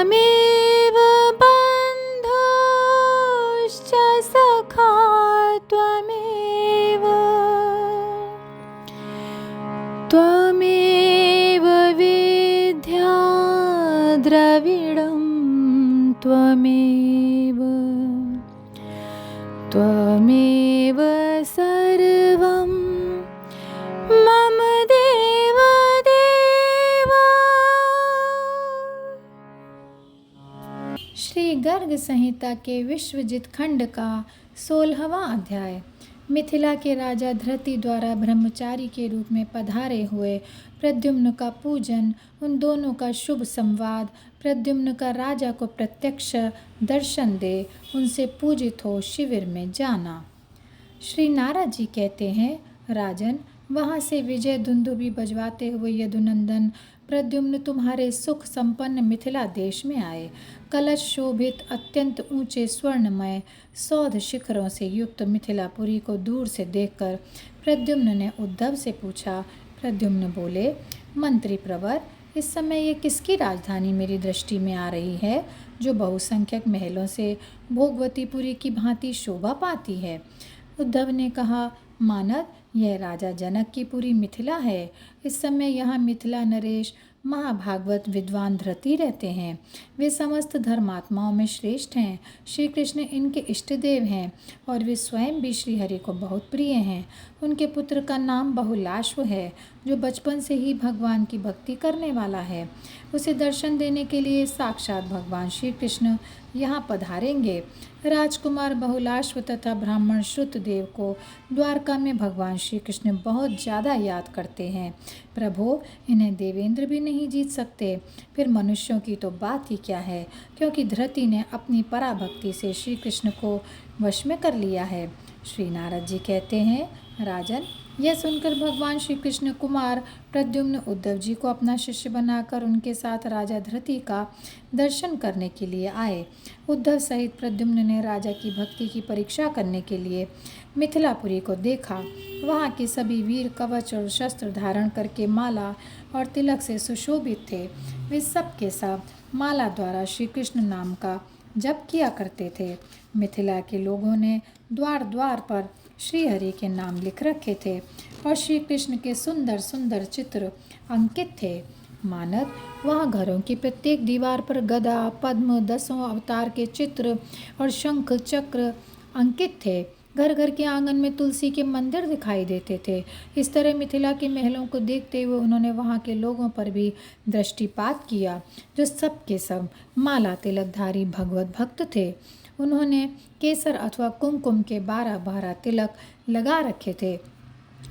त्वमेव बन्धुश्च सखा त्वमेव त्वमेव विद्या द्रविडं त्वमेव त्वमेव सर्वं मम देव देवा। श्री गर्ग संहिता के विश्वजित खंड का 16वां अध्याय। मिथिला के राजा धृति द्वारा ब्रह्मचारी के रूप में पधारे हुए प्रद्युम्न का पूजन, उन दोनों का शुभ संवाद, प्रद्युम्न का राजा को प्रत्यक्ष दर्शन दे, उनसे पूजित हो शिविर में जाना। श्री नारद जी कहते हैं, राजन, वहाँ से विजय दुंदुभी बजवाते हुए यदुनंदन प्रद्युम्न तुम्हारे सुख संपन्न मिथिला देश में आए। कलश शोभित अत्यंत ऊंचे स्वर्णमय सौध शिखरों से युक्त मिथिलापुरी को दूर से देखकर प्रद्युम्न ने उद्धव से पूछा। प्रद्युम्न बोले, मंत्री प्रवर, इस समय ये किसकी राजधानी मेरी दृष्टि में आ रही है, जो बहुसंख्यक महलों से भोगवतीपुरी की भांति शोभा पाती है। उद्धव ने कहा, मानद, यह राजा जनक की पूरी मिथिला है। इस समय यहाँ मिथिला नरेश महाभागवत विद्वान धृति रहते हैं। वे समस्त धर्मात्माओं में श्रेष्ठ हैं। श्री कृष्ण इनके इष्ट देव हैं और वे स्वयं भी श्री हरि को बहुत प्रिय हैं। उनके पुत्र का नाम बहुलाश्व है, जो बचपन से ही भगवान की भक्ति करने वाला है। उसे दर्शन देने के लिए साक्षात भगवान श्री कृष्ण यहाँ पधारेंगे। राजकुमार बहुलाश्व तथा ब्राह्मण श्रुतदेव को द्वारका में भगवान श्री कृष्ण बहुत ज़्यादा याद करते हैं। प्रभो, इन्हें देवेंद्र भी नहीं जीत सकते, फिर मनुष्यों की तो बात ही क्या है, क्योंकि धृति ने अपनी पराभक्ति से श्री कृष्ण को वश में कर लिया है। श्री नारद जी कहते हैं, राजन, यह सुनकर भगवान श्री कृष्ण कुमार प्रद्युम्न उद्धव जी को अपना शिष्य बनाकर उनके साथ राजा धृति का दर्शन करने के लिए आए। उद्धव सहित प्रद्युम्न ने राजा की भक्ति की परीक्षा करने के लिए मिथिलापुरी को देखा। वहाँ के सभी वीर कवच और शस्त्र धारण करके माला और तिलक से सुशोभित थे। वे सब के सब माला द्वारा श्री कृष्ण नाम का जप किया करते थे। मिथिला के लोगों ने द्वार द्वार पर श्री हरि के नाम लिख रखे थे और श्री कृष्ण के सुंदर सुंदर चित्र अंकित थे। मानद, वहाँ घरों की प्रत्येक दीवार पर गदा, पद्म, 10 अवतार के चित्र और शंख चक्र अंकित थे। घर घर के आंगन में तुलसी के मंदिर दिखाई देते थे। इस तरह मिथिला के महलों को देखते हुए उन्होंने वहाँ के लोगों पर भी दृष्टिपात किया, जो सब के सब माला तिलकधारी भगवत भक्त थे। उन्होंने केसर अथवा कुमकुम के 12-12 तिलक लगा रखे थे।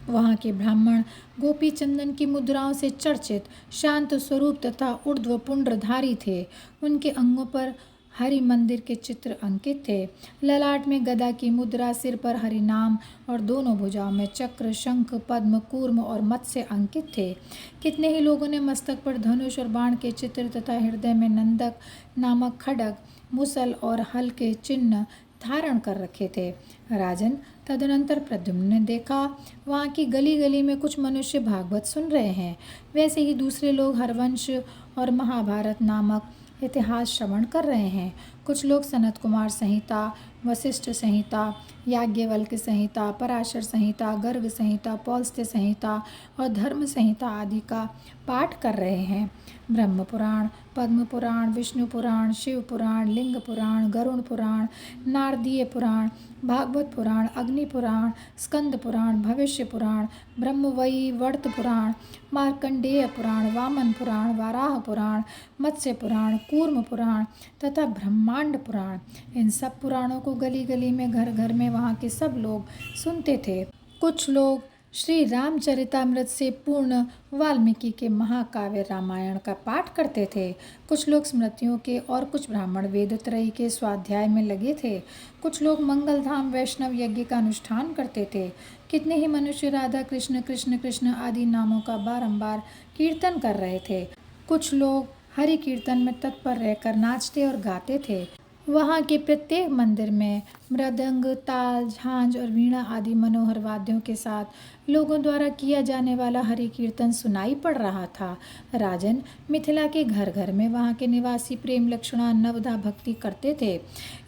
वहाँ के ब्राह्मण गोपी चंदन की मुद्राओं से चर्चित शांत स्वरूप तथा ऊर्ध्व पुंड्रधारी थे। उनके अंगों पर हरि मंदिर के चित्र अंकित थे। ललाट में गदा की मुद्रा, सिर पर हरि नाम और दोनों भुजाओं में चक्र, शंख, पद्म, कूर्म और मत्स्य अंकित थे। कितने ही लोगों ने मस्तक पर धनुष और बाण के चित्र तथा हृदय में नंदक नामक खड्ग, मुसल और हल के चिन्ह धारण कर रखे थे। राजन, तदनंतर प्रद्युम्न ने देखा, वहाँ की गली गली में कुछ मनुष्य भागवत सुन रहे हैं। वैसे ही दूसरे लोग हरवंश और महाभारत नामक इतिहास श्रवण कर रहे हैं। कुछ लोग सनत कुमार संहिता, वशिष्ठ संहिता, याज्ञवल्क्य संहिता, पराशर संहिता, गर्ग संहिता, पौलस्त्य संहिता और धर्म संहिता आदि का पाठ कर रहे हैं। ब्रह्म पुराण, पद्म पुराण, विष्णु पुराण, शिव पुराण, लिंग पुराण, गरुण पुराण, नारदीय पुराण, भागवत पुराण, अग्नि पुराण, स्कंद पुराण, भविष्य पुराण, ब्रह्मवैवर्त पुराण, मार्कंडेय पुराण, वामन पुराण, वाराह पुराण, मत्स्य पुराण, कूर्म पुराण तथा ब्रह्मांड पुराण, इन सब पुराणों को गली गली में, घर घर में वहाँ के सब लोग सुनते थे। कुछ लोग श्री रामचरितामृत से पूर्ण वाल्मीकि के महाकाव्य रामायण का पाठ करते थे। कुछ लोग स्मृतियों के और कुछ ब्राह्मण वेदत्रयी के स्वाध्याय में लगे थे। कुछ लोग मंगलधाम वैष्णव यज्ञ का अनुष्ठान करते थे। कितने ही मनुष्य राधा कृष्ण कृष्ण कृष्ण आदि नामों का बारंबार कीर्तन कर रहे थे। कुछ लोग हरि कीर्तन में तत्पर रहकर नाचते और गाते थे। वहाँ के प्रत्येक मंदिर में मृदंग, ताल, झांझ और वीणा आदि मनोहर वाद्यों के साथ लोगों द्वारा किया जाने वाला हरि कीर्तन सुनाई पड़ रहा था। राजन, मिथिला के घर घर में वहाँ के निवासी प्रेम लक्षणा नवधा भक्ति करते थे।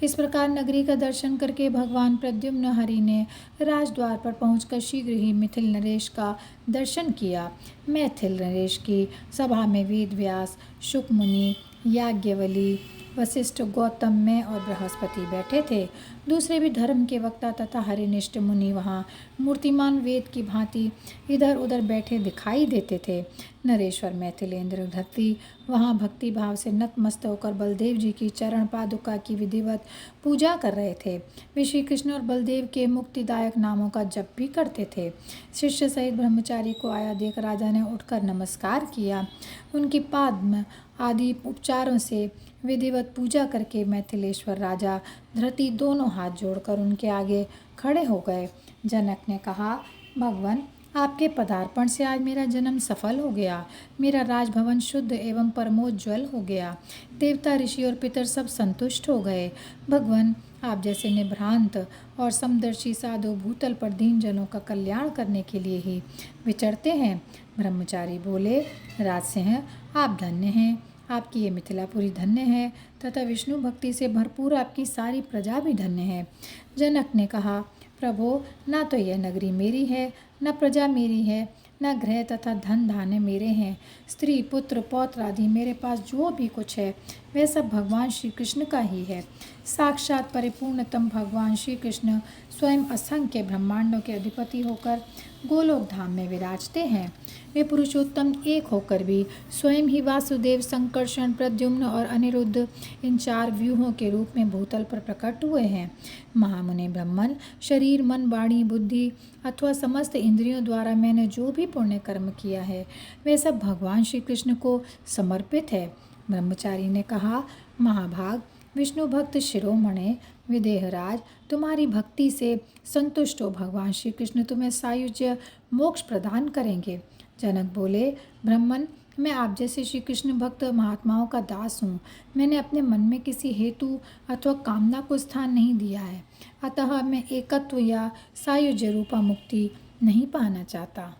इस प्रकार नगरी का दर्शन करके भगवान प्रद्युम्न हरि ने राजद्वार पर पहुंचकर शीघ्र ही मिथिल नरेश का दर्शन किया। मैथिल नरेश की सभा में वेद व्यास, शुक मुनि, याज्ञवली, वशिष्ठ, गौतम, मैं और बृहस्पति बैठे थे। दूसरे भी धर्म के वक्ता तथा हरिनिष्ठ मुनि वहाँ मूर्तिमान वेद की भांति इधर उधर बैठे दिखाई देते थे। नरेश्वर, मैथिलेंद्र, धरती वहाँ भक्ति भाव से नतमस्तक होकर बलदेव जी की चरण पादुका की विधिवत पूजा कर रहे थे। वे श्री कृष्ण और बलदेव के मुक्तिदायक नामों का जप भी करते थे। शिष्य सहित ब्रह्मचारी को आया देख राजा ने उठकर नमस्कार किया। उनकी पाद्म आदि उपचारों से विधिवत पूजा करके मैथिलेश्वर राजा धरती दोनों हाथ जोड़कर उनके आगे खड़े हो गए। जनक ने कहा, भगवान, आपके पदार्पण से आज मेरा जन्म सफल हो गया। मेरा राजभवन शुद्ध एवं परमोज्ज्वल हो गया। देवता, ऋषि और पितर सब संतुष्ट हो गए। भगवान, आप जैसे निभ्रांत और समदर्शी साधु भूतल पर दीन जनों का कल्याण करने के लिए ही विचरते हैं। ब्रह्मचारी बोले, राजसिंह, आप धन्य हैं। आपकी ये मिथिलापुरी धन्य है तथा विष्णु भक्ति से भरपूर आपकी सारी प्रजा भी धन्य है। जनक ने कहा, प्रभो, ना तो यह नगरी मेरी है, न प्रजा मेरी है, न गृह तथा धन धान्य मेरे हैं। स्त्री, पुत्र, पौत्र आदि मेरे पास जो भी कुछ है वह सब भगवान श्री कृष्ण का ही है। साक्षात परिपूर्णतम भगवान श्री कृष्ण स्वयं असंख्य ब्रह्मांडों के अधिपति होकर गोलोक धाम में विराजते हैं। वे पुरुषोत्तम एक होकर भी स्वयं ही वासुदेव, संकर्षण, प्रद्युम्न और अनिरुद्ध इन चार व्यूहों के रूप में भूतल पर प्रकट हुए हैं। महामुनि ब्रह्मन, शरीर, मन, वाणी, बुद्धि अथवा समस्त इंद्रियों द्वारा मैंने जो भी पुण्य कर्म किया है वह सब भगवान श्री कृष्ण को समर्पित है। ब्रह्मचारी ने कहा, महाभाग, विष्णु भक्त शिरोमणे, विदेहराज, तुम्हारी भक्ति से संतुष्ट हो भगवान श्री कृष्ण तुम्हें सायुज्य मोक्ष प्रदान करेंगे। जनक बोले, ब्रह्मन, मैं आप जैसे श्री कृष्ण भक्त महात्माओं का दास हूँ। मैंने अपने मन में किसी हेतु अथवा कामना को स्थान नहीं दिया है, अतः मैं एकत्व या सायुज्य रूपा मुक्ति नहीं पाना चाहता।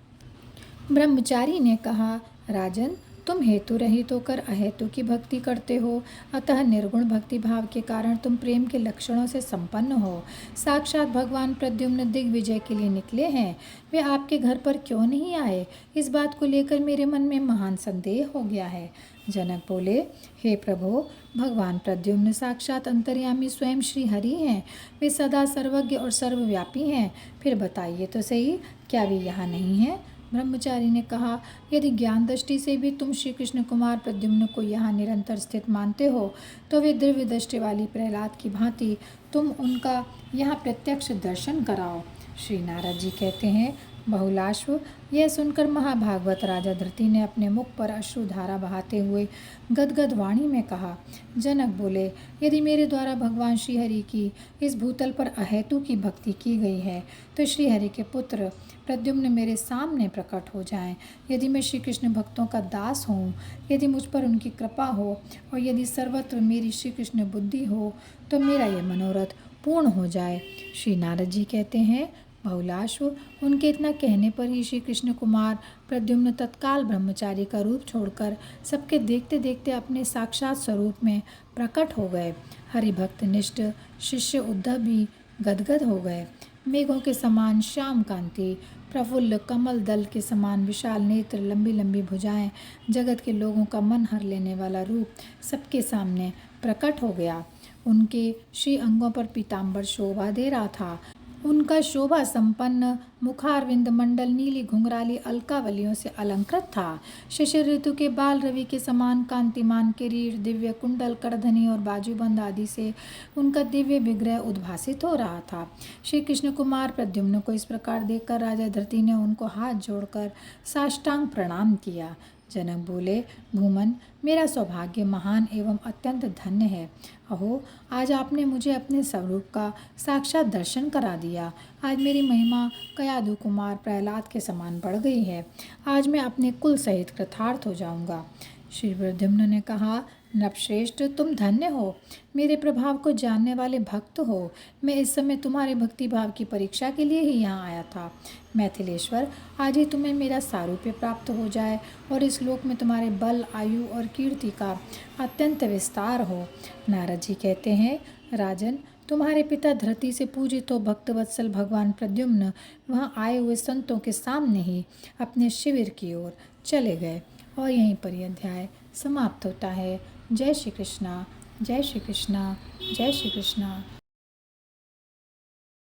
ब्रह्मचारी ने कहा, राजन, तुम हेतु रहित होकर अहेतु की भक्ति करते हो, अतः निर्गुण भक्ति भाव के कारण तुम प्रेम के लक्षणों से संपन्न हो। साक्षात भगवान प्रद्युम्न दिग्विजय के लिए निकले हैं। वे आपके घर पर क्यों नहीं आए, इस बात को लेकर मेरे मन में महान संदेह हो गया है। जनक बोले, हे प्रभो, भगवान प्रद्युम्न साक्षात अंतर्यामी स्वयं श्री हरि हैं। वे सदा सर्वज्ञ और सर्वव्यापी हैं। फिर बताइए तो सही, क्या वे यहाँ नहीं हैं? ब्रह्मचारी ने कहा, यदि ज्ञान दृष्टि से भी तुम श्री कृष्ण कुमार प्रद्युम्न को यहाँ निरंतर स्थित मानते हो तो वे दिव्य दृष्टि वाली प्रहलाद की भांति तुम उनका यहाँ प्रत्यक्ष दर्शन कराओ। श्री नारद जी कहते हैं, बहुलाश्व, यह सुनकर महाभागवत राजा धृति ने अपने मुख पर अश्रुधारा बहाते हुए गदगद वाणी में कहा। जनक बोले, यदि मेरे द्वारा भगवान श्रीहरि की इस भूतल पर अहेतु की भक्ति की गई है तो श्रीहरि के पुत्र प्रद्युम्न मेरे सामने प्रकट हो जाएं। यदि मैं श्री कृष्ण भक्तों का दास हूँ, यदि मुझ पर उनकी कृपा हो और यदि सर्वत्र मेरी श्री कृष्ण बुद्धि हो तो मेरा यह मनोरथ पूर्ण हो जाए। श्री नारद जी कहते हैं, बहुलाश्व, उनके इतना कहने पर ही श्री कृष्ण कुमार प्रद्युम्न तत्काल ब्रह्मचारी का रूप छोड़कर सबके देखते देखते अपने साक्षात स्वरूप में प्रकट हो गए। हरिभक्त निष्ठ शिष्य उद्धव भी गदगद हो गए। मेघों के समान श्याम कांति, प्रफुल्ल कमल दल के समान विशाल नेत्र, लंबी लंबी भुजाएं, जगत के लोगों का मन हर लेने वाला रूप सबके सामने प्रकट हो गया। उनके श्री अंगों पर पीताम्बर शोभा दे रहा था। उनका शोभा संपन्न मुखारविंद मंडल नीली घुंघराली अलकावलियों से अलंकृत था। शिशिर ऋतु के बाल रवि के समान कांतिमान किरीट, दिव्य कुंडल, करधनी और बाजूबंद आदि से उनका दिव्य विग्रह उद्भासित हो रहा था। श्री कृष्ण कुमार प्रद्युम्न को इस प्रकार देखकर राजा धृति ने उनको हाथ जोड़कर साष्टांग प्रणाम किया। जनक बोले, भूमन, मेरा सौभाग्य महान एवं अत्यंत धन्य है। अहो, आज आपने मुझे अपने स्वरूप का साक्षात दर्शन करा दिया। आज मेरी महिमा कयाधु कुमार प्रहलाद के समान बढ़ गई है। आज मैं अपने कुल सहित कृतार्थ हो जाऊंगा। श्री प्रद्युम्न ने कहा, नृपश्रेष्ठ, तुम धन्य हो, मेरे प्रभाव को जानने वाले भक्त हो। मैं इस समय तुम्हारे भक्ति भाव की परीक्षा के लिए ही यहाँ आया था। मैथिलेश्वर, आज ही तुम्हें मेरा सारूप्य प्राप्त हो जाए और इस लोक में तुम्हारे बल, आयु और कीर्ति का अत्यंत विस्तार हो। नारद जी कहते हैं, राजन, तुम्हारे पिता धरती से पूजित हो भक्तवत्सल भगवान प्रद्युम्न वहाँ आए हुए संतों के सामने ही अपने शिविर की ओर चले गए। और यहीं पर यह अध्याय समाप्त होता है। जय श्री कृष्णा, जय श्री कृष्णा, जय श्री कृष्णा।